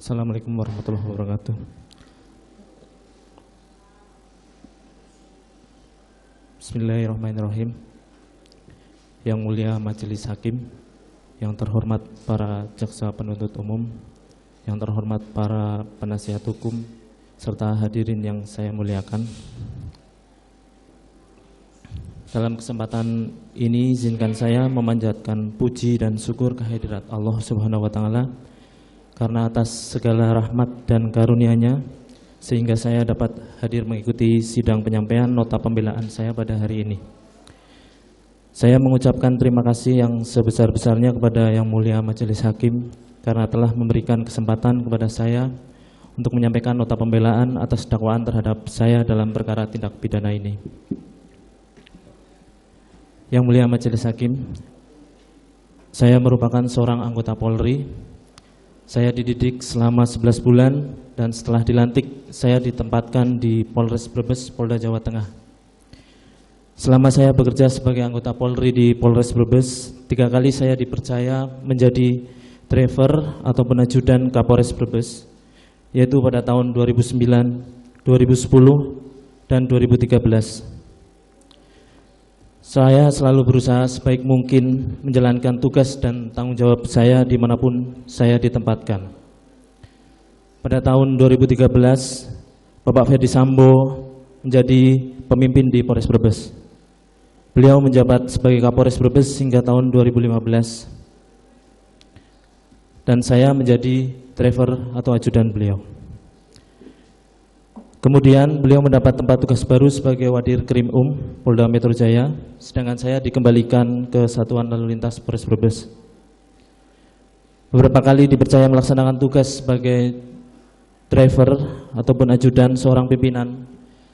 Assalamualaikum warahmatullahi wabarakatuh. Bismillahirrahmanirrahim. Yang mulia Majelis Hakim, yang terhormat para jaksa penuntut umum, yang terhormat para penasihat hukum, serta hadirin yang saya muliakan. Dalam kesempatan ini izinkan saya memanjatkan puji dan syukur kehadirat Allah Subhanahu wa taala karena atas segala rahmat dan karunia-Nya sehingga saya dapat hadir mengikuti sidang penyampaian nota pembelaan saya pada hari ini. Saya mengucapkan terima kasih yang sebesar-besarnya kepada Yang Mulia Majelis Hakim karena telah memberikan kesempatan kepada saya untuk menyampaikan nota pembelaan atas dakwaan terhadap saya dalam perkara tindak pidana ini. Yang Mulia Majelis Hakim, saya merupakan seorang anggota Polri. Saya dididik selama 11 bulan dan setelah dilantik saya ditempatkan di Polres Brebes, Polda Jawa Tengah. Selama saya bekerja sebagai anggota Polri di Polres Brebes, 3 kali saya dipercaya menjadi driver atau penajudan Kapolres Brebes, yaitu pada tahun 2009, 2010, dan 2013. Saya selalu berusaha sebaik mungkin menjalankan tugas dan tanggung jawab saya dimanapun saya ditempatkan. Pada tahun 2013, Bapak Ferdi Sambo menjadi pemimpin di Polres Brebes. Beliau menjabat sebagai Kapolres Brebes hingga tahun 2015. Dan saya menjadi driver atau ajudan beliau. Kemudian beliau mendapat tempat tugas baru sebagai Wadir Krim Polda Metro Jaya, sedangkan saya dikembalikan ke Satuan Lalu Lintas Polres Brebes. Beberapa kali dipercaya melaksanakan tugas sebagai driver ataupun ajudan seorang pimpinan,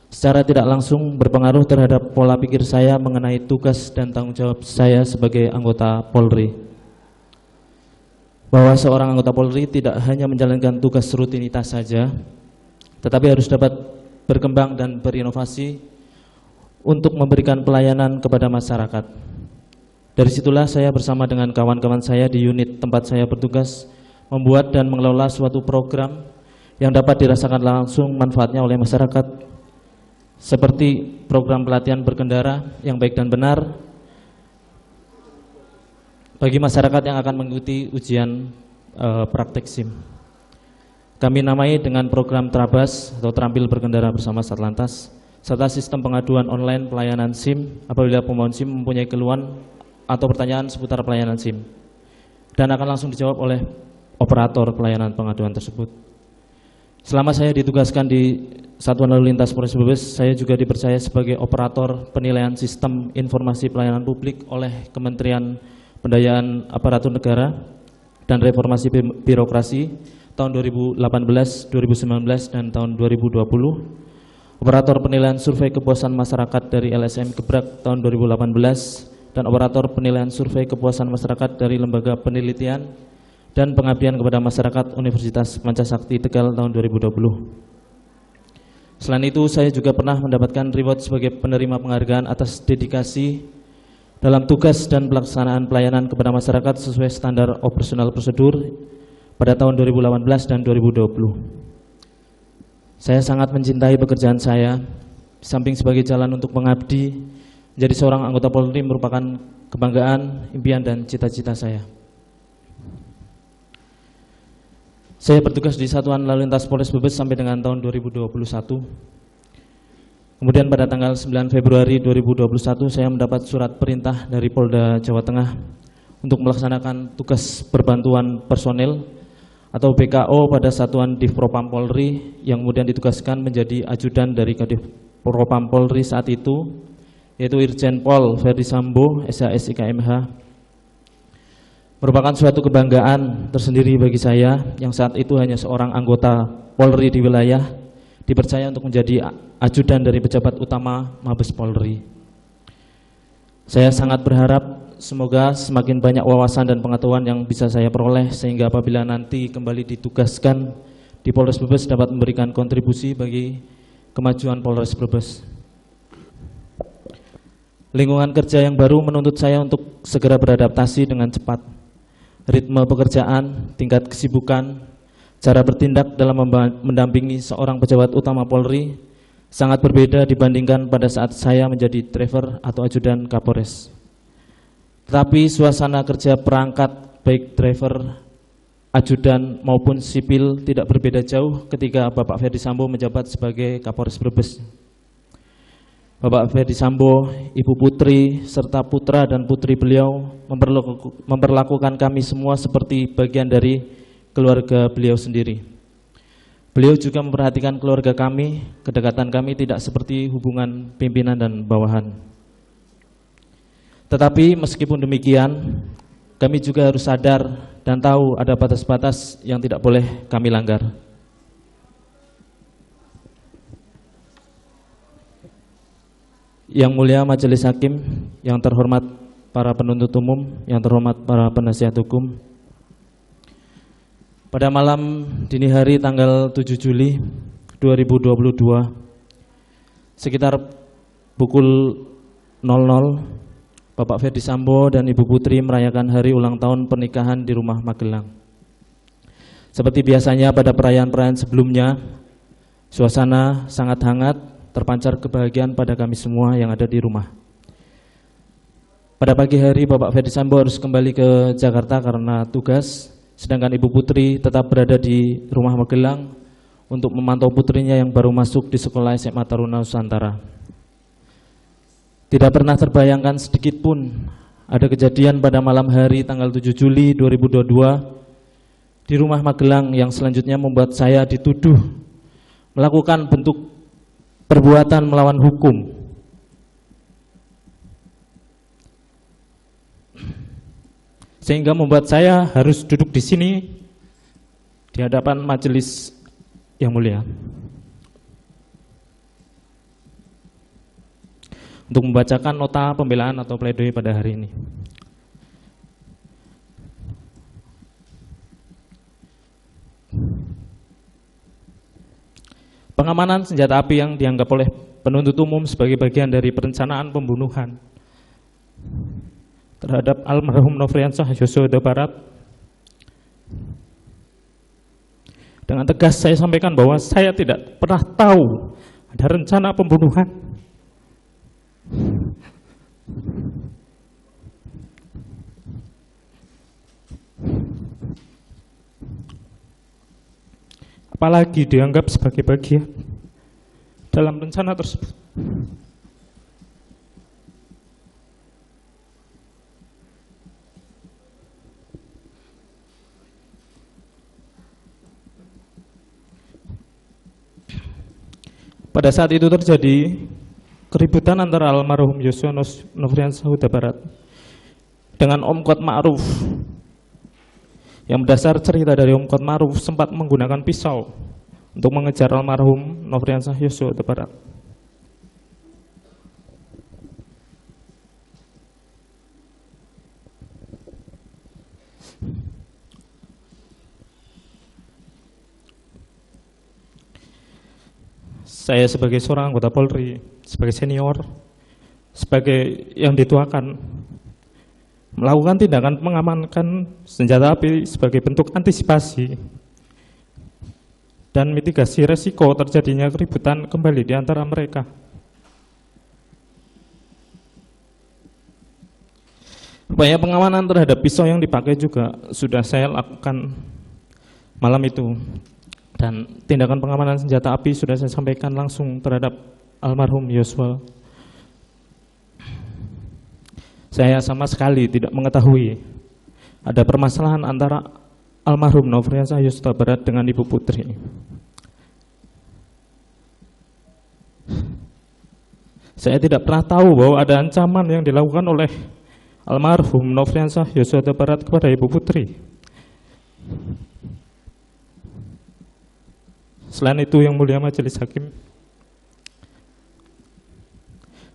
secara tidak langsung berpengaruh terhadap pola pikir saya mengenai tugas dan tanggung jawab saya sebagai anggota Polri. Bahwa seorang anggota Polri tidak hanya menjalankan tugas rutinitas saja, tetapi harus dapat berkembang dan berinovasi untuk memberikan pelayanan kepada masyarakat. Dari situlah saya bersama dengan kawan-kawan saya di unit tempat saya bertugas membuat dan mengelola suatu program yang dapat dirasakan langsung manfaatnya oleh masyarakat, seperti program pelatihan berkendara yang baik dan benar bagi masyarakat yang akan mengikuti ujian praktek SIM. Kami namai dengan program Trabas atau Terampil Berkendara Bersama Satlantas, serta sistem pengaduan online pelayanan SIM apabila pemohon SIM mempunyai keluhan atau pertanyaan seputar pelayanan SIM, dan akan langsung dijawab oleh operator pelayanan pengaduan tersebut. Selama saya ditugaskan di Satuan Lalu Lintas Polres Brebes, saya juga dipercaya sebagai operator penilaian sistem informasi pelayanan publik oleh Kementerian Pendayaan Aparatur Negara dan Reformasi Birokrasi tahun 2018, 2019, dan tahun 2020, operator penilaian survei kepuasan masyarakat dari LSM Gebrak tahun 2018, dan operator penilaian survei kepuasan masyarakat dari Lembaga Penelitian dan Pengabdian kepada Masyarakat Universitas Pancasakti Tegal tahun 2020. Selain itu, saya juga pernah mendapatkan reward sebagai penerima penghargaan atas dedikasi dalam tugas dan pelaksanaan pelayanan kepada masyarakat sesuai standar operasional prosedur pada tahun 2018 dan 2020. Saya sangat mencintai pekerjaan saya, di samping sebagai jalan untuk mengabdi, menjadi seorang anggota Polri merupakan kebanggaan, impian, dan cita-cita saya. Saya bertugas di Satuan Lalu Lintas Polres Brebes sampai dengan tahun 2021. Kemudian pada tanggal 9 Februari 2021 saya mendapat surat perintah dari Polda Jawa Tengah untuk melaksanakan tugas perbantuan personel atau BKO pada Satuan Divpropam Polri yang kemudian ditugaskan menjadi ajudan dari Kadif Propam Polri saat itu, yaitu Irjen Pol Ferdi Sambo, SHS IKMH. Merupakan suatu kebanggaan tersendiri bagi saya yang saat itu hanya seorang anggota Polri di wilayah, dipercaya untuk menjadi ajudan dari pejabat utama Mabes Polri. Saya sangat berharap semoga semakin banyak wawasan dan pengetahuan yang bisa saya peroleh sehingga apabila nanti kembali ditugaskan di Polres Brebes dapat memberikan kontribusi bagi kemajuan Polres Brebes. Lingkungan kerja yang baru menuntut saya untuk segera beradaptasi dengan cepat. Ritme pekerjaan, tingkat kesibukan, cara bertindak dalam mendampingi seorang pejabat utama Polri sangat berbeda dibandingkan pada saat saya menjadi driver atau ajudan Kapolres. Tetapi suasana kerja perangkat baik driver, ajudan maupun sipil tidak berbeda jauh ketika Bapak Ferdi Sambo menjabat sebagai Kapolres Brebes. Bapak Ferdi Sambo, Ibu Putri, serta putra dan putri beliau memperlakukan kami semua seperti bagian dari keluarga beliau sendiri. Beliau juga memperhatikan keluarga kami, kedekatan kami tidak seperti hubungan pimpinan dan bawahan. Tetapi meskipun demikian, kami juga harus sadar dan tahu ada batas-batas yang tidak boleh kami langgar. Yang mulia Majelis Hakim, yang terhormat para penuntut umum, yang terhormat para penasihat hukum. Pada malam dini hari tanggal 7 Juli 2022, sekitar pukul 00, Bapak Ferdi Sambo dan Ibu Putri merayakan hari ulang tahun pernikahan di rumah Magelang. Seperti biasanya pada perayaan-perayaan sebelumnya, suasana sangat hangat, terpancar kebahagiaan pada kami semua yang ada di rumah. Pada pagi hari Bapak Ferdi Sambo harus kembali ke Jakarta karena tugas, sedangkan Ibu Putri tetap berada di rumah Magelang untuk memantau putrinya yang baru masuk di sekolah SMA Taruna Nusantara. Tidak pernah terbayangkan sedikit pun ada kejadian pada malam hari tanggal 7 Juli 2022 di rumah Magelang yang selanjutnya membuat saya dituduh melakukan bentuk perbuatan melawan hukum. Sehingga membuat saya harus duduk di sini di hadapan majelis yang mulia untuk membacakan nota pembelaan atau pledoi pada hari ini. Pengamanan senjata api yang dianggap oleh penuntut umum sebagai bagian dari perencanaan pembunuhan terhadap almarhum Nofriansah Yosua Huta Barat. Dengan tegas saya sampaikan bahwa saya tidak pernah tahu ada rencana pembunuhan. Apalagi dianggap sebagai bagian dalam rencana tersebut. Pada saat itu terjadi keributan antara almarhum Yosua Nofriansah Huta Barat dengan Om Kuat Ma'ruf. Yang berdasar cerita dari Om Kuat Ma'ruf sempat menggunakan pisau untuk mengejar almarhum Nofriansah Yosua Huta Barat. Saya sebagai seorang anggota Polri, sebagai senior, sebagai yang dituakan, melakukan tindakan mengamankan senjata api sebagai bentuk antisipasi dan mitigasi resiko terjadinya keributan kembali di antara mereka. Upaya pengamanan terhadap pisau yang dipakai juga sudah saya lakukan malam itu, dan tindakan pengamanan senjata api sudah saya sampaikan langsung terhadap almarhum Yosua. Saya sama sekali tidak mengetahui ada permasalahan antara almarhum Nofriansah Yosua Huta Barat dengan Ibu Putri. Saya tidak pernah tahu bahwa ada ancaman yang dilakukan oleh almarhum Nofriansah Yosua Huta Barat kepada Ibu Putri. Selain itu, yang mulia Majelis Hakim,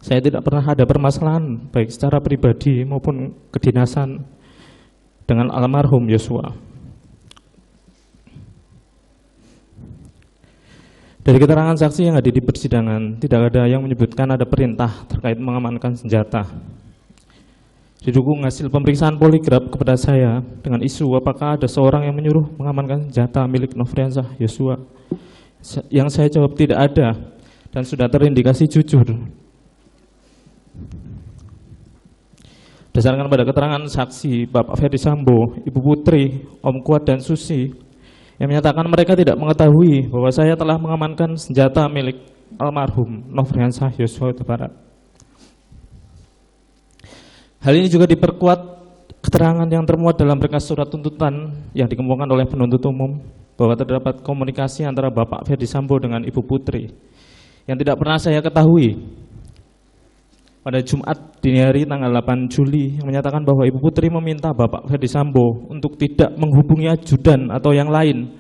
saya tidak pernah ada permasalahan baik secara pribadi maupun kedinasan dengan almarhum Yosua. Dari keterangan saksi yang hadir di persidangan, tidak ada yang menyebutkan ada perintah terkait mengamankan senjata. didukung hasil pemeriksaan poligraf kepada saya dengan isu apakah ada seorang yang menyuruh mengamankan senjata milik Nofriansah Yosua. Yang saya jawab tidak ada dan sudah terindikasi jujur. Berdasarkan pada keterangan saksi Bapak Ferdi Sambo, Ibu Putri, Om Kuat dan Susi yang menyatakan mereka tidak mengetahui bahwa saya telah mengamankan senjata milik almarhum Nofriansah Yosua Huta Barat. Hal ini juga diperkuat keterangan yang termuat dalam berkas surat tuntutan yang dikemukakan oleh penuntut umum bahwa terdapat komunikasi antara Bapak Ferdi Sambo dengan Ibu Putri yang tidak pernah saya ketahui. Pada Jumat dini hari tanggal 8 Juli yang menyatakan bahwa Ibu Putri meminta Bapak Ferdi Sambo untuk tidak menghubungi ajudan atau yang lain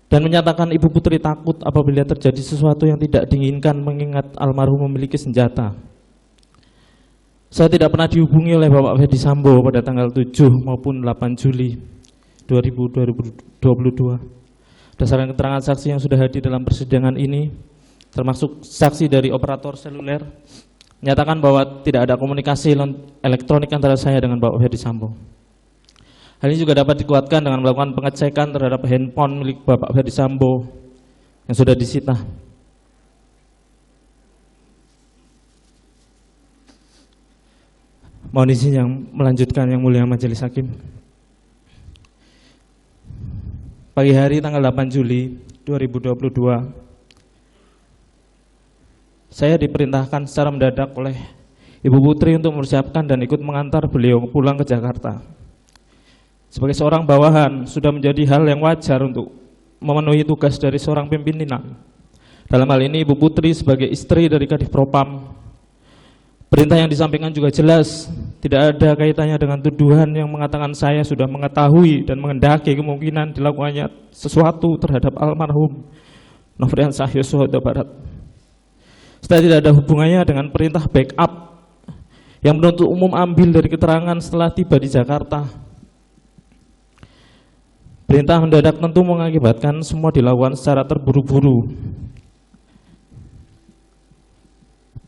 dan menyatakan Ibu Putri takut apabila terjadi sesuatu yang tidak diinginkan mengingat almarhum memiliki senjata. Saya tidak pernah dihubungi oleh Bapak Ferdi Sambo pada tanggal 7 maupun 8 Juli 2022. Berdasarkan keterangan saksi yang sudah hadir dalam persidangan ini, termasuk saksi dari operator seluler, menyatakan bahwa tidak ada komunikasi elektronik antara saya dengan Bapak Ferdi Sambo. Hal ini juga dapat dikuatkan dengan melakukan pengecekan terhadap handphone milik Bapak Ferdi Sambo yang sudah disita. Mohon izin yang melanjutkan yang mulia majelis hakim. Pagi hari tanggal 8 Juli 2022, saya diperintahkan secara mendadak oleh Ibu Putri untuk mempersiapkan dan ikut mengantar beliau pulang ke Jakarta. Sebagai seorang bawahan, sudah menjadi hal yang wajar untuk memenuhi tugas dari seorang pimpinan. Dalam hal ini Ibu Putri sebagai istri dari Kadif Propam, perintah yang disampaikan juga jelas, tidak ada kaitannya dengan tuduhan yang mengatakan saya sudah mengetahui dan menghendaki kemungkinan dilakukannya sesuatu terhadap almarhum Nofriansah Yosua Huta Barat. Setelah tidak ada hubungannya dengan perintah backup yang penuntut umum ambil dari keterangan setelah tiba di Jakarta. Perintah mendadak tentu mengakibatkan semua dilakukan secara terburu-buru,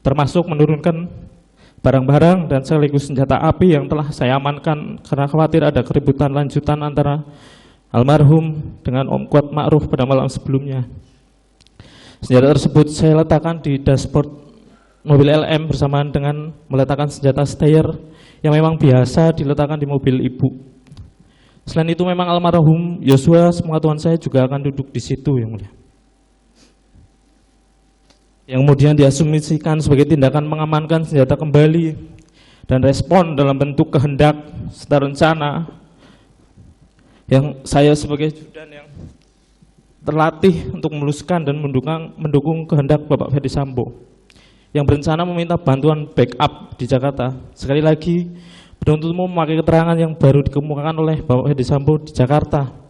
termasuk menurunkan barang-barang dan sekaligus senjata api yang telah saya amankan karena khawatir ada keributan lanjutan antara almarhum dengan Om Kuat Ma'ruf pada malam sebelumnya. Senjata tersebut saya letakkan di dashboard mobil LM bersamaan dengan meletakkan senjata stayer yang memang biasa diletakkan di mobil ibu. Selain itu memang almarhum Yosua sepengetahuan saya juga akan duduk di situ yang mulia. Yang kemudian diasumsikan sebagai tindakan mengamankan senjata kembali dan respon dalam bentuk kehendak serta rencana yang saya sebagai judan yang terlatih untuk meluluskan dan mendukung kehendak Bapak Ferdi Sambo yang berencana meminta bantuan backup di Jakarta. Sekali lagi, penuntut umum memakai keterangan yang baru dikemukakan oleh Bapak Ferdi Sambo di Jakarta.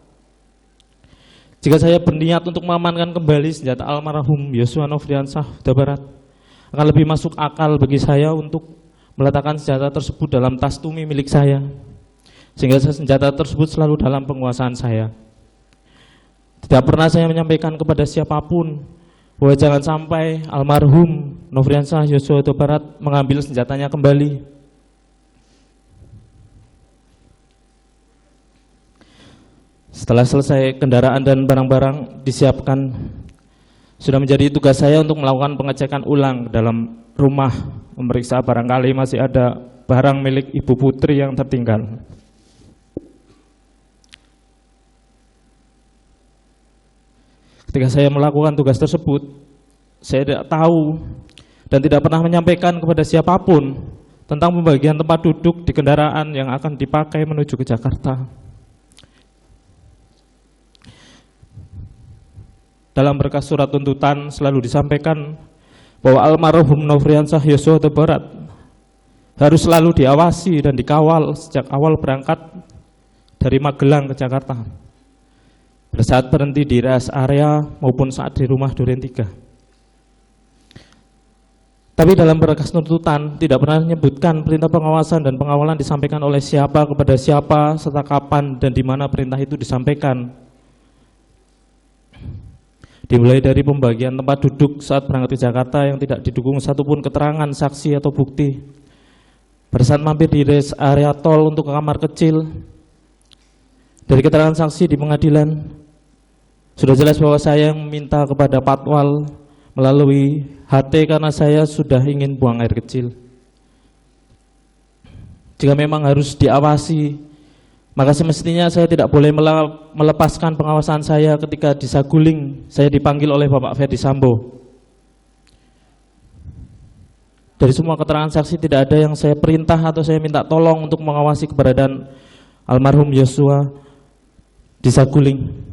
Jika saya berniat untuk mengamankan kembali senjata almarhum Yosua Nofriansah Huta Barat, akan lebih masuk akal bagi saya untuk meletakkan senjata tersebut dalam tas tumi milik saya, sehingga senjata tersebut selalu dalam penguasaan saya. Tidak pernah saya menyampaikan kepada siapapun bahwa jangan sampai almarhum Nofriansah Yosua Huta Barat mengambil senjatanya kembali. Setelah selesai kendaraan dan barang-barang disiapkan, sudah menjadi tugas saya untuk melakukan pengecekan ulang dalam rumah, memeriksa barangkali masih ada barang milik Ibu Putri yang tertinggal. Ketika saya melakukan tugas tersebut, saya tidak tahu dan tidak pernah menyampaikan kepada siapapun tentang pembagian tempat duduk di kendaraan yang akan dipakai menuju ke Jakarta. Dalam berkas surat tuntutan selalu disampaikan bahwa almarhum Nofriansah Yosua Huta Barat harus selalu diawasi dan dikawal sejak awal berangkat dari Magelang ke Jakarta, pada saat berhenti di rest area maupun saat di rumah Duren 3. Tapi dalam berkas tuntutan tidak pernah menyebutkan perintah pengawasan dan pengawalan disampaikan oleh siapa kepada siapa, serta kapan dan di mana perintah itu disampaikan. Dimulai dari pembagian tempat duduk saat berangkat ke Jakarta yang tidak didukung satupun keterangan, saksi atau bukti. Pada saat mampir di rest area tol untuk ke kamar kecil, dari keterangan saksi di pengadilan, sudah jelas bahwa saya yang meminta kepada Patwal melalui HT karena saya sudah ingin buang air kecil. Jika memang harus diawasi, maka semestinya saya tidak boleh melepaskan pengawasan saya ketika di Saguling saya dipanggil oleh Bapak Ferdi Sambo. Dari semua keterangan saksi tidak ada yang saya perintah atau saya minta tolong untuk mengawasi keberadaan almarhum Yosua di Saguling.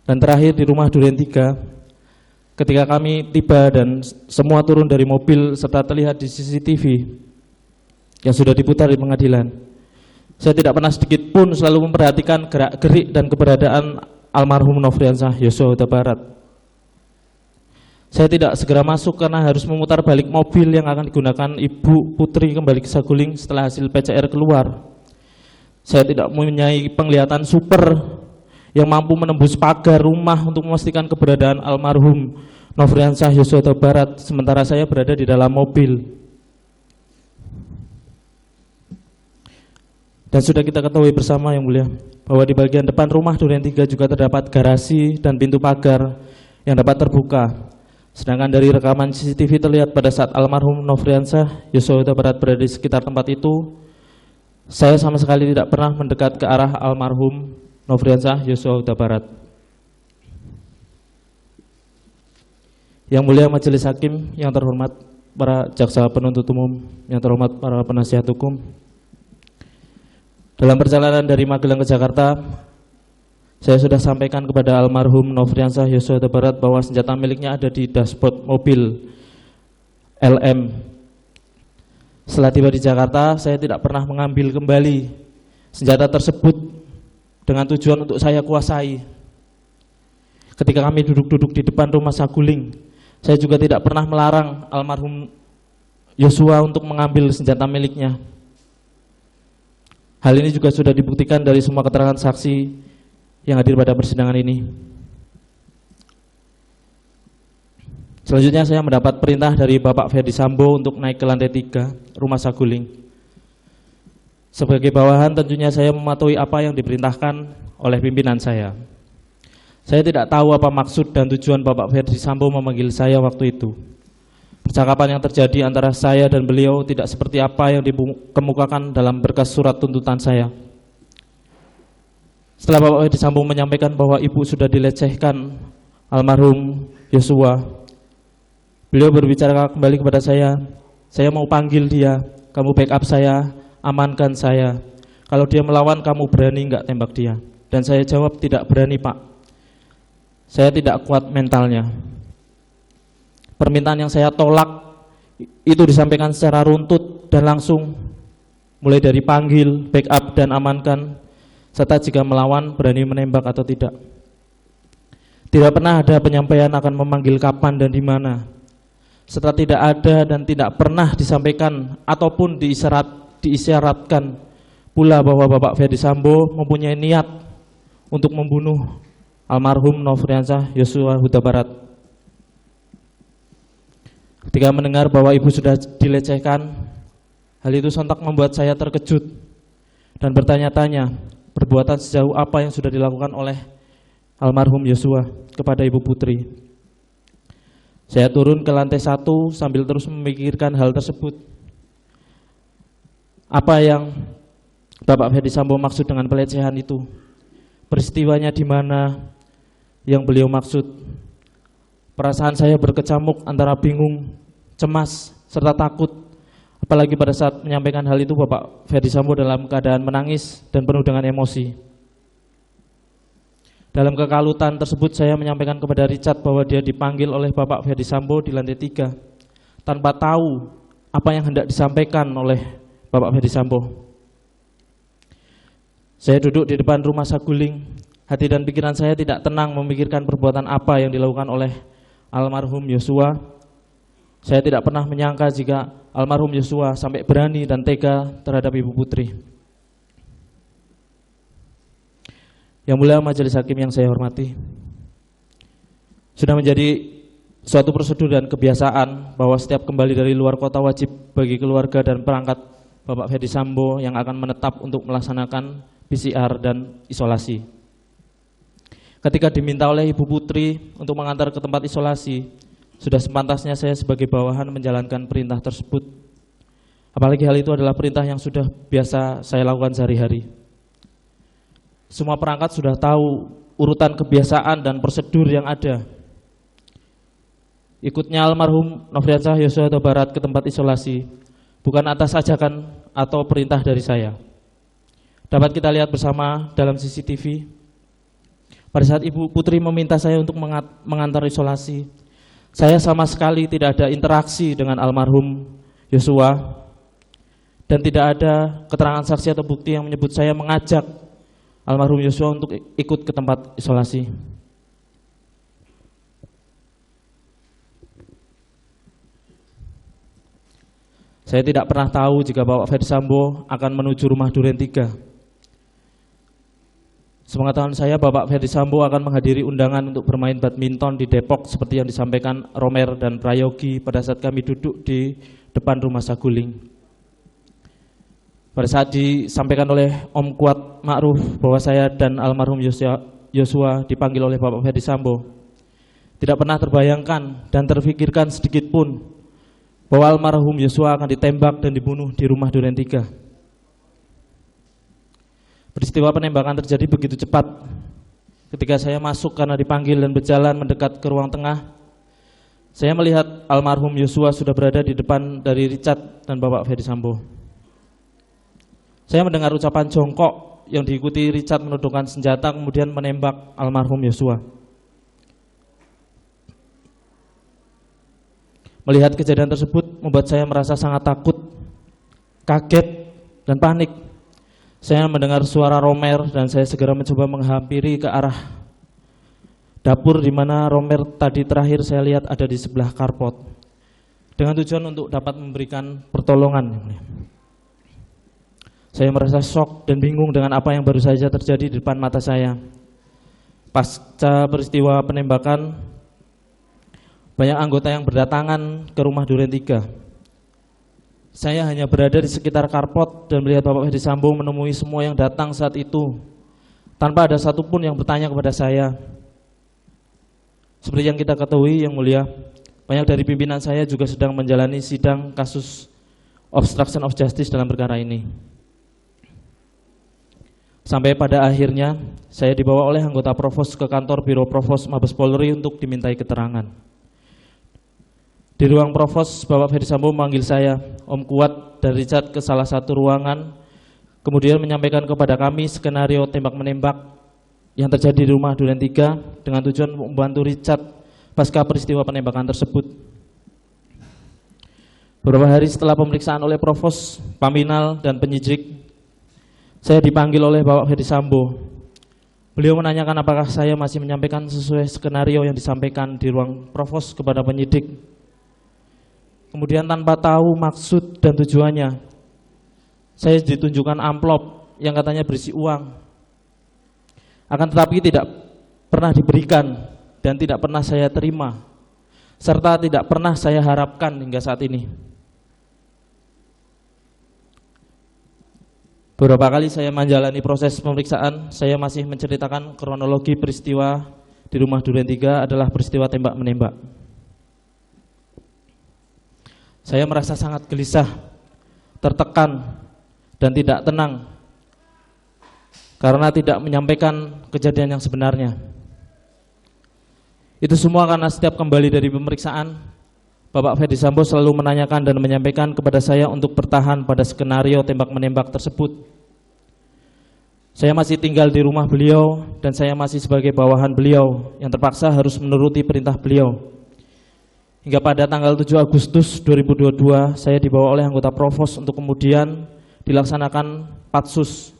Dan terakhir di rumah Duren 3, ketika kami tiba dan semua turun dari mobil serta terlihat di CCTV yang sudah diputar di pengadilan, saya tidak pernah sedikit pun selalu memperhatikan gerak-gerik dan keberadaan almarhum Nofriansah Yosua Huta Barat. Saya tidak segera masuk karena harus memutar balik mobil yang akan digunakan Ibu Putri kembali ke Saguling setelah hasil PCR keluar. Saya tidak mempunyai penglihatan super yang mampu menembus pagar rumah untuk memastikan keberadaan almarhum Nofriansah Yosua Huta Barat, sementara saya berada di dalam mobil. Dan sudah kita ketahui bersama yang mulia, bahwa di bagian depan rumah Duren 3 juga terdapat garasi dan pintu pagar yang dapat terbuka. Sedangkan dari rekaman CCTV terlihat pada saat almarhum Nofriansah Yosua Huta Barat berada di sekitar tempat itu, saya sama sekali tidak pernah mendekat ke arah almarhum Nofriansah Yosua Huta Barat. Yang mulia majelis hakim, yang terhormat para jaksa penuntut umum, yang terhormat para penasihat hukum, dalam perjalanan dari Magelang ke Jakarta, saya sudah sampaikan kepada almarhum Nofriansah Yosua Huta Barat bahwa senjata miliknya ada di dashboard mobil LM. Setelah tiba di Jakarta, saya tidak pernah mengambil kembali senjata tersebut dengan tujuan untuk saya kuasai. Ketika kami duduk-duduk di depan rumah Saguling, saya juga tidak pernah melarang almarhum Yosua untuk mengambil senjata miliknya. Hal ini juga sudah dibuktikan dari semua keterangan saksi yang hadir pada persidangan ini. Selanjutnya saya mendapat perintah dari Bapak Ferdi Sambo untuk naik ke lantai 3 rumah Saguling. Sebagai bawahan tentunya saya mematuhi apa yang diperintahkan oleh pimpinan saya. Saya tidak tahu apa maksud dan tujuan Bapak Ferdi Sambo memanggil saya waktu itu. Percakapan yang terjadi antara saya dan beliau tidak seperti apa yang dikemukakan dalam berkas surat tuntutan saya. Setelah Bapak Ferdi Sambo menyampaikan bahwa ibu sudah dilecehkan almarhum Yosua, beliau berbicara kembali kepada saya mau panggil dia, kamu backup saya, amankan saya. Kalau dia melawan, kamu berani enggak tembak dia? Dan saya jawab, tidak berani Pak, saya tidak kuat mentalnya. Permintaan yang saya tolak itu disampaikan secara runtut dan langsung, mulai dari panggil, backup, dan amankan, serta jika melawan berani menembak atau tidak. Tidak pernah ada penyampaian akan memanggil kapan dan di mana. Serta tidak ada dan tidak pernah disampaikan ataupun diisyaratkan pula bahwa Bapak Ferdi Sambo mempunyai niat untuk membunuh almarhum Nofriansah Yosua Huta Barat. Ketika mendengar bahwa ibu sudah dilecehkan, hal itu sontak membuat saya terkejut dan bertanya-tanya, perbuatan sejauh apa yang sudah dilakukan oleh almarhum Yosua kepada Ibu Putri. Saya turun ke lantai 1 sambil terus memikirkan hal tersebut. Apa yang Bapak Ferdi Sambo maksud dengan pelecehan itu? Peristiwanya di mana yang beliau maksud? Perasaan saya berkecamuk antara bingung, cemas, serta takut. Apalagi pada saat menyampaikan hal itu Bapak Ferdi Sambo dalam keadaan menangis dan penuh dengan emosi. Dalam kekalutan tersebut saya menyampaikan kepada Richard bahwa dia dipanggil oleh Bapak Ferdi Sambo di lantai 3 tanpa tahu apa yang hendak disampaikan oleh Bapak Ferdi Sambo. Saya duduk di depan rumah Saguling, hati dan pikiran saya tidak tenang memikirkan perbuatan apa yang dilakukan oleh almarhum Yosua. Saya tidak pernah menyangka jika almarhum Yosua sampai berani dan tega terhadap Ibu Putri. Yang mulia majelis hakim yang saya hormati, sudah menjadi suatu prosedur dan kebiasaan bahwa setiap kembali dari luar kota wajib bagi keluarga dan perangkat Bapak Ferdi Sambo yang akan menetap untuk melaksanakan PCR dan isolasi. Ketika diminta oleh Ibu Putri untuk mengantar ke tempat isolasi, sudah sepantasnya saya sebagai bawahan menjalankan perintah tersebut. Apalagi hal itu adalah perintah yang sudah biasa saya lakukan sehari-hari. Semua perangkat sudah tahu urutan kebiasaan dan prosedur yang ada. Ikutnya almarhum Nofriansyah Yosua Huta Barat ke tempat isolasi bukan atas ajakan atau perintah dari saya. Dapat kita lihat bersama dalam CCTV, pada saat Ibu Putri meminta saya untuk mengantar isolasi, saya sama sekali tidak ada interaksi dengan almarhum Yosua dan tidak ada keterangan saksi atau bukti yang menyebut saya mengajak almarhum Yosua untuk ikut ke tempat isolasi. Saya tidak pernah tahu jika Bapak Ferdi Sambo akan menuju rumah Duren 3. Sepengetahuan saya, Bapak Ferdi Sambo akan menghadiri undangan untuk bermain badminton di Depok seperti yang disampaikan Romer dan Prayogi pada saat kami duduk di depan rumah Saguling. Pada saat disampaikan oleh Om Kuat Ma'ruf bahwa saya dan almarhum Yosua dipanggil oleh Bapak Ferdi Sambo, tidak pernah terbayangkan dan terfikirkan sedikit pun bahwa almarhum Yosua akan ditembak dan dibunuh di rumah Duren 3. Peristiwa penembakan terjadi begitu cepat. Ketika saya masuk karena dipanggil dan berjalan mendekat ke ruang tengah, saya melihat almarhum Yosua sudah berada di depan dari Richard dan Bapak Ferdi Sambo. Saya mendengar ucapan jongkok yang diikuti Richard menodongkan senjata kemudian menembak almarhum Yosua. Melihat kejadian tersebut membuat saya merasa sangat takut, kaget, dan panik. Saya mendengar suara Romer dan saya segera mencoba menghampiri ke arah dapur di mana Romer tadi terakhir saya lihat ada di sebelah karpot, dengan tujuan untuk dapat memberikan pertolongan. Saya merasa shock dan bingung dengan apa yang baru saja terjadi di depan mata saya. Pasca peristiwa penembakan, banyak anggota yang berdatangan ke rumah Duren 3. Saya hanya berada di sekitar karpot dan melihat Bapak Ferdi Sambo menemui semua yang datang saat itu, tanpa ada satupun yang bertanya kepada saya. Seperti yang kita ketahui, Yang Mulia, banyak dari pimpinan saya juga sedang menjalani sidang kasus obstruction of justice dalam perkara ini. Sampai pada akhirnya, saya dibawa oleh anggota Provos ke kantor Biro Provos Mabes Polri untuk dimintai keterangan. Di ruang Provos, Bapak Ferdi Sambo memanggil saya, Om Kuat, dan Richard ke salah satu ruangan, kemudian menyampaikan kepada kami skenario tembak-menembak yang terjadi di rumah Duren 3 dengan tujuan membantu Richard pasca peristiwa penembakan tersebut. Beberapa hari setelah pemeriksaan oleh Provos, Paminal, dan penyidik, saya dipanggil oleh Bapak Ferdi Sambo. Beliau menanyakan apakah saya masih menyampaikan sesuai skenario yang disampaikan di ruang Provos kepada penyidik. Kemudian tanpa tahu maksud dan tujuannya, saya ditunjukkan amplop yang katanya berisi uang. Akan tetapi tidak pernah diberikan dan tidak pernah saya terima, serta tidak pernah saya harapkan hingga saat ini. Beberapa kali saya menjalani proses pemeriksaan, saya masih menceritakan kronologi peristiwa di rumah Duren 3 adalah peristiwa tembak-menembak. Saya merasa sangat gelisah, tertekan, dan tidak tenang karena tidak menyampaikan kejadian yang sebenarnya. Itu semua karena setiap kembali dari pemeriksaan, Bapak Ferdi Sambo selalu menanyakan dan menyampaikan kepada saya untuk bertahan pada skenario tembak-menembak tersebut. Saya masih tinggal di rumah beliau dan saya masih sebagai bawahan beliau yang terpaksa harus menuruti perintah beliau. Hingga pada tanggal 7 Agustus 2022 saya dibawa oleh anggota Provos untuk kemudian dilaksanakan patsus.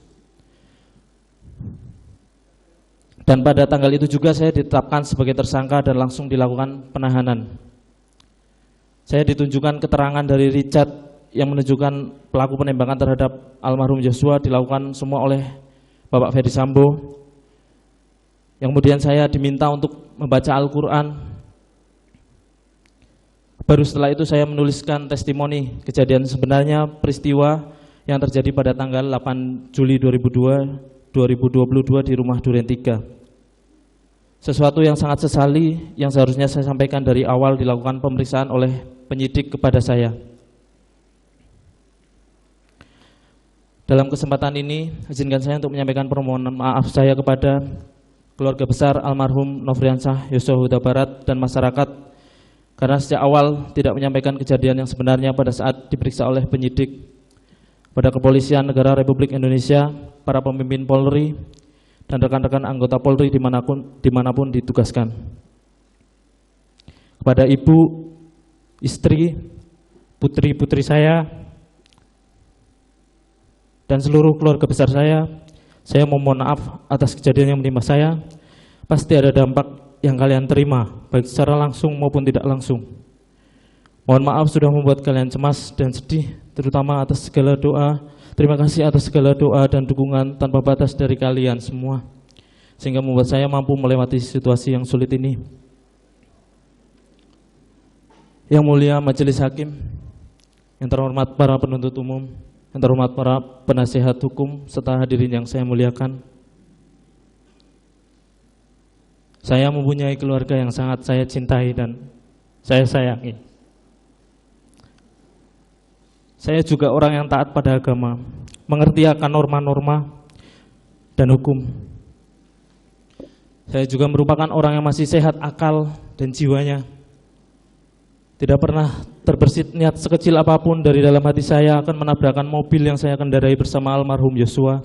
Dan pada tanggal itu juga saya ditetapkan sebagai tersangka dan langsung dilakukan penahanan. Saya ditunjukkan keterangan dari Richard yang menunjukkan pelaku penembakan terhadap almarhum Yosua dilakukan semua oleh Bapak Ferdi Sambo. Yang kemudian saya diminta untuk membaca Al-Quran Baru setelah itu saya menuliskan testimoni kejadian sebenarnya peristiwa yang terjadi pada tanggal 8 Juli 2022 di rumah Duren 3. Sesuatu yang sangat sesali yang seharusnya saya sampaikan dari awal dilakukan pemeriksaan oleh penyidik kepada saya. Dalam kesempatan ini, izinkan saya untuk menyampaikan permohonan maaf saya kepada keluarga besar almarhum Nofriansyah Yosua Huta Barat dan masyarakat karena sejak awal tidak menyampaikan kejadian yang sebenarnya pada saat diperiksa oleh penyidik, pada Kepolisian Negara Republik Indonesia, para pemimpin Polri, dan rekan-rekan anggota Polri dimanapun ditugaskan. Kepada ibu, istri, putri-putri saya, dan seluruh keluarga besar saya memohon maaf atas kejadian yang menimpa saya. Pasti ada dampak yang kalian terima, baik secara langsung maupun tidak langsung. Mohon maaf sudah membuat kalian cemas dan sedih, terutama atas segala doa. Terima kasih atas segala doa dan dukungan tanpa batas dari kalian semua, sehingga membuat saya mampu melewati situasi yang sulit ini. Yang mulia Majelis Hakim, yang terhormat para penuntut umum, yang terhormat para penasihat hukum, serta hadirin yang saya muliakan. Saya mempunyai keluarga yang sangat saya cintai dan saya sayangi. Saya juga orang yang taat pada agama, mengerti akan norma-norma dan hukum. Saya juga merupakan orang yang masih sehat akal dan jiwanya. Tidak pernah terbersit niat sekecil apapun dari dalam hati saya akan menabrakkan mobil yang saya kendarai bersama almarhum Yosua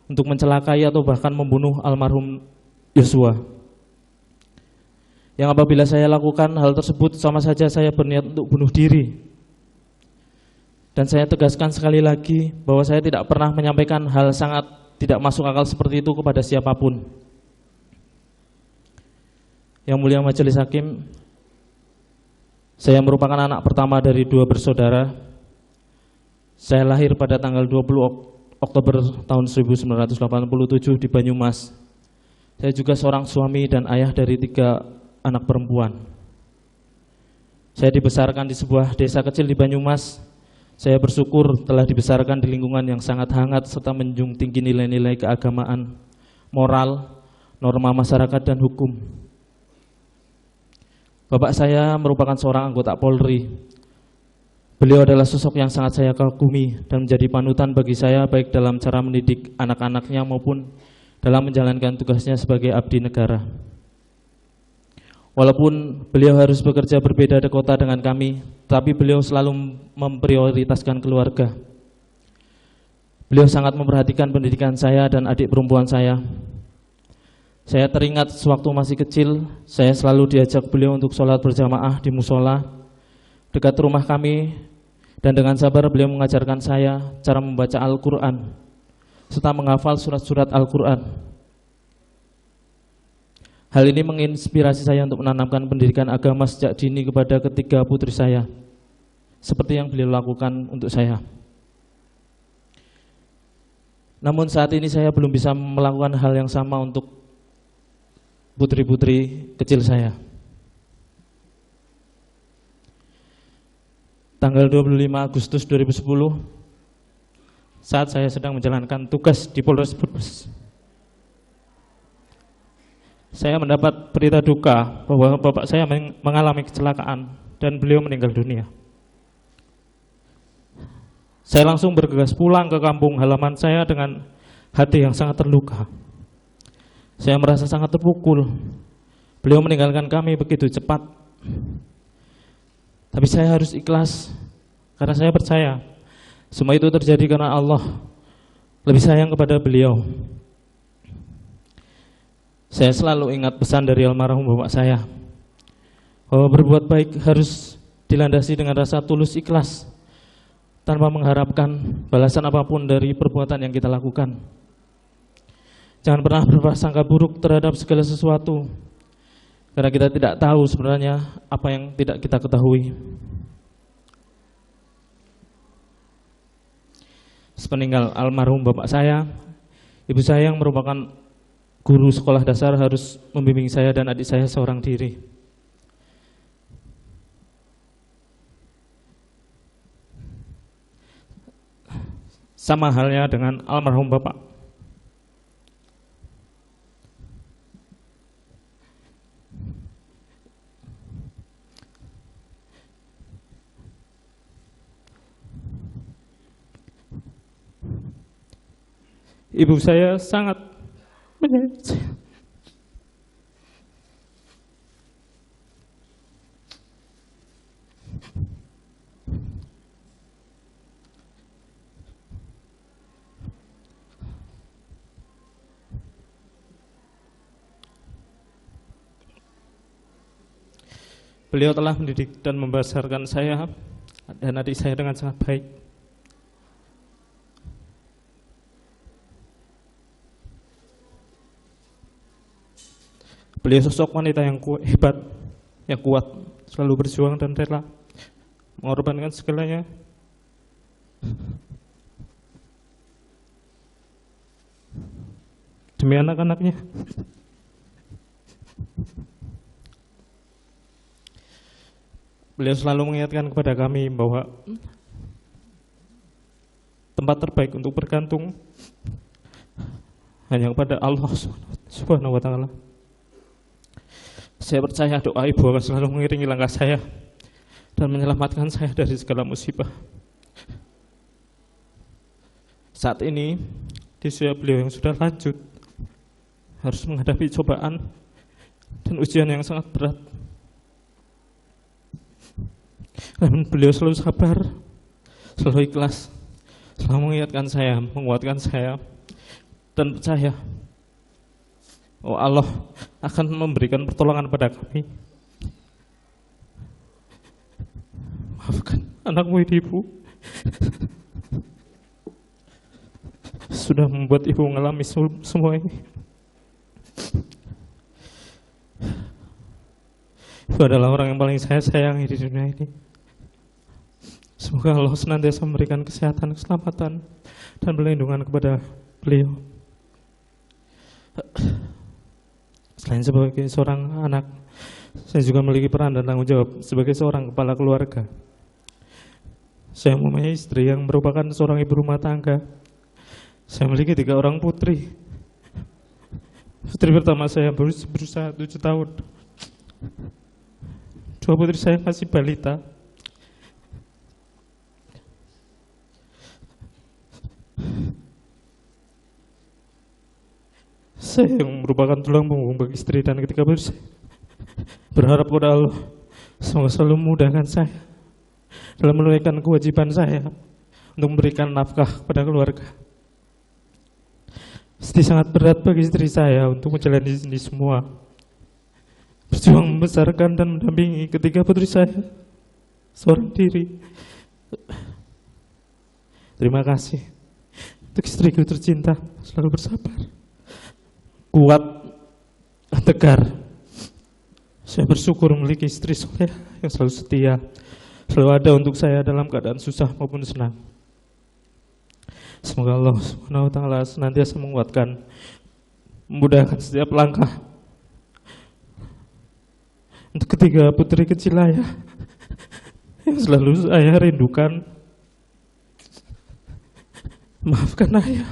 untuk mencelakai atau bahkan membunuh almarhum Yosua. Yang apabila saya lakukan hal tersebut sama saja saya berniat untuk bunuh diri. Dan saya tegaskan sekali lagi bahwa saya tidak pernah menyampaikan hal sangat tidak masuk akal seperti itu kepada siapapun. Yang mulia Majelis Hakim, saya merupakan anak pertama dari 2 bersaudara. Saya lahir pada tanggal 20 Oktober tahun 1987 di Banyumas. Saya juga seorang suami dan ayah dari 3 anak perempuan. Saya dibesarkan di sebuah desa kecil di Banyumas. Saya bersyukur telah dibesarkan di lingkungan yang sangat hangat serta menjunjung tinggi nilai-nilai keagamaan, moral, norma masyarakat dan hukum. Bapak saya merupakan seorang anggota Polri. Beliau adalah sosok yang sangat saya kagumi dan menjadi panutan bagi saya baik dalam cara mendidik anak-anaknya maupun dalam menjalankan tugasnya sebagai abdi negara. Walaupun beliau harus bekerja berbeda kota dengan kami, tapi beliau selalu memprioritaskan keluarga. Beliau sangat memperhatikan pendidikan saya dan adik perempuan saya. Saya teringat sewaktu masih kecil, saya selalu diajak beliau untuk sholat berjamaah di musola dekat rumah kami, dan dengan sabar beliau mengajarkan saya cara membaca Al-Quran serta menghafal surat-surat Al-Quran. Hal ini menginspirasi saya untuk menanamkan pendidikan agama sejak dini kepada ketiga putri saya, seperti yang beliau lakukan untuk saya. Namun saat ini saya belum bisa melakukan hal yang sama untuk putri-putri kecil saya. Tanggal 25 Agustus 2010, saat saya sedang menjalankan tugas di Polres Brebes, saya mendapat berita duka bahwa bapak saya mengalami kecelakaan dan beliau meninggal dunia. Saya langsung bergegas pulang ke kampung halaman saya dengan hati yang sangat terluka. Saya merasa sangat terpukul. Beliau meninggalkan kami begitu cepat. Tapi saya harus ikhlas karena saya percaya semua itu terjadi karena Allah lebih sayang kepada beliau. Saya selalu ingat pesan dari almarhum bapak saya bahwa berbuat baik harus dilandasi dengan rasa tulus ikhlas tanpa mengharapkan balasan apapun dari perbuatan yang kita lakukan. Jangan pernah berprasangka buruk terhadap segala sesuatu, karena kita tidak tahu sebenarnya apa yang tidak kita ketahui. Sepeninggal almarhum bapak saya, ibu saya yang merupakan guru sekolah dasar harus membimbing saya dan adik saya seorang diri. Sama halnya dengan almarhum Bapak. Ibu saya sangat menyayangi saya. Beliau telah mendidik dan membesarkan saya dan adik saya dengan sangat baik. Beliau sosok wanita yang hebat, yang kuat, selalu berjuang dan rela mengorbankan segalanya demi anak-anaknya. Beliau selalu mengingatkan kepada kami bahwa tempat terbaik untuk bergantung hanya kepada Allah Subhanahu wa Ta'ala. Saya percaya doa ibu akan selalu mengiringi langkah saya dan menyelamatkan saya dari segala musibah. Saat ini, di usia beliau yang sudah lanjut, harus menghadapi cobaan dan ujian yang sangat berat. Namun beliau selalu sabar, selalu ikhlas, selalu mengingatkan saya, menguatkan saya, dan percaya oh Allah akan memberikan pertolongan pada kami. Maafkan anakmu ini, Ibu. Sudah membuat Ibu mengalami semua ini. Ibu adalah orang yang paling saya sayangi di dunia ini. Semoga Allah senantiasa memberikan kesehatan, keselamatan, dan perlindungan kepada beliau. Selain sebagai seorang anak, saya juga memiliki peran dan tanggung jawab sebagai seorang kepala keluarga. Saya mempunyai istri yang merupakan seorang ibu rumah tangga. Saya memiliki 3 orang putri. Putri pertama saya berusia 7 tahun. 2 putri saya masih balita. Saya yang merupakan tulang punggung bagi istri dan ketika berharap kepada Allah semoga selalu memudahkan saya dalam menunaikan kewajiban saya untuk memberikan nafkah kepada keluarga. Pasti sangat berat bagi istri saya untuk menjalani ini semua, berjuang membesarkan dan mendampingi ketiga putri saya seorang diri. Terima kasih untuk istriku tercinta, selalu bersabar, kuat, tegar. Saya bersyukur memiliki istri soleh yang selalu setia, selalu ada untuk saya dalam keadaan susah maupun senang. Semoga Allah Subhanahu wa Ta'ala senantiasa menguatkan, memudahkan setiap langkah untuk ketiga putri kecil ayah yang selalu ayah rindukan. Maafkan ayah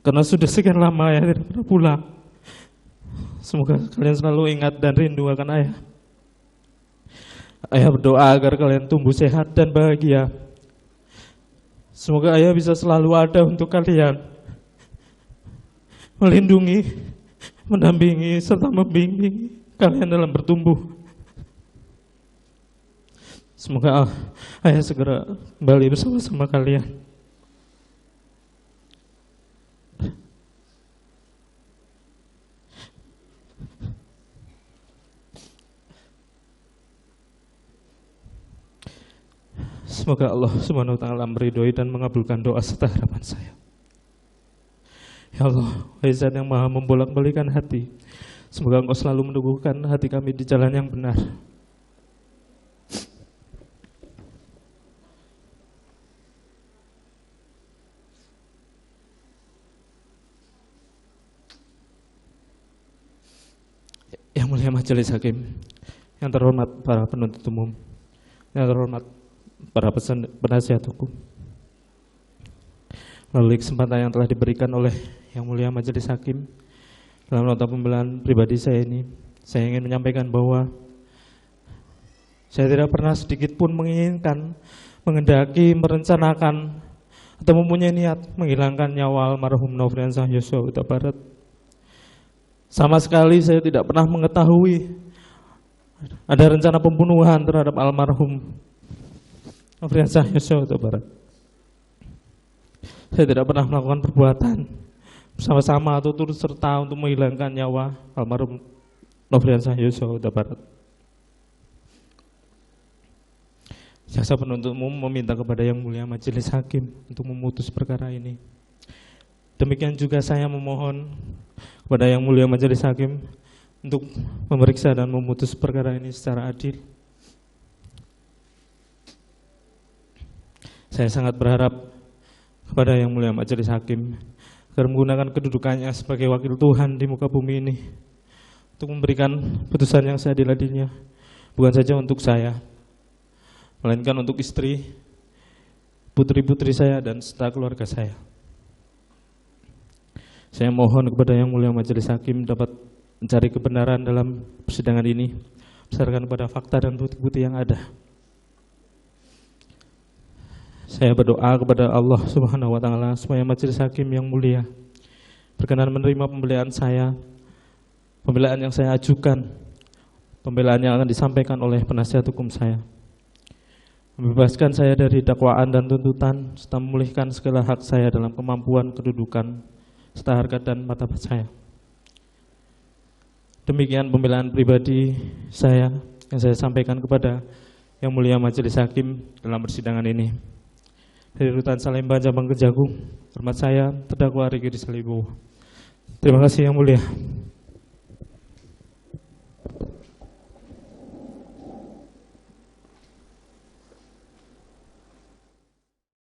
karena sudah sekian lama ayah tidak pernah pulang. Semoga kalian selalu ingat dan rindu akan ayah. Ayah berdoa agar kalian tumbuh sehat dan bahagia. Semoga ayah bisa selalu ada untuk kalian, melindungi, mendampingi, serta membimbing kalian dalam bertumbuh. Semoga ayah segera kembali bersama-sama kalian. Semoga Allah Subhanahu wa Ta'ala meridhoi dan mengabulkan doa serta harapan saya. Ya Allah, wahai Zat yang Maha membolak-balikan hati, semoga Engkau selalu meneguhkan hati kami di jalan yang benar. Yang mulia Majelis Hakim, yang terhormat para penuntut umum, yang terhormat para penasihat hukum, melalui kesempatan yang telah diberikan oleh Yang Mulia Majelis Hakim dalam nota pembelaan pribadi saya ini, saya ingin menyampaikan bahwa saya tidak pernah sedikit pun menginginkan, mengendaki, merencanakan, atau mempunyai niat menghilangkan nyawa almarhum Nofriansah Yosua Huta Barat. Sama sekali saya tidak pernah mengetahui ada rencana pembunuhan terhadap almarhum Nofriansah Yosua Huta Barat. Saya tidak pernah melakukan perbuatan bersama-sama atau turut serta untuk menghilangkan nyawa almarhum Nofriansah Yosua Huta Barat. Jaksa penuntut umum meminta kepada Yang Mulia Majelis Hakim untuk memutus perkara ini. Demikian juga saya memohon kepada Yang Mulia Majelis Hakim untuk memeriksa dan memutus perkara ini secara adil. Saya sangat berharap kepada Yang Mulia Majelis Hakim agar menggunakan kedudukannya sebagai wakil Tuhan di muka bumi ini untuk memberikan putusan yang seadil-adilnya, bukan saja untuk saya, melainkan untuk istri, putri-putri saya, dan serta keluarga saya. Saya mohon kepada Yang Mulia Majelis Hakim dapat mencari kebenaran dalam persidangan ini berdasarkan pada fakta dan bukti-bukti yang ada. Saya berdoa kepada Allah Subhanahu wa Ta'ala supaya Majelis Hakim yang mulia berkenan menerima pembelaan saya, pembelaan yang saya ajukan, pembelaan yang akan disampaikan oleh penasihat hukum saya, membebaskan saya dari dakwaan dan tuntutan, serta memulihkan segala hak saya dalam kemampuan, kedudukan, serta harkat dan martabat saya. Demikian pembelaan pribadi saya yang saya sampaikan kepada Yang Mulia Majelis Hakim dalam persidangan ini. Dari Rutan Salemba, Cabang Kejagung, hormat saya terdakwa Riki Rizal Wibowo. Terima kasih Yang Mulia.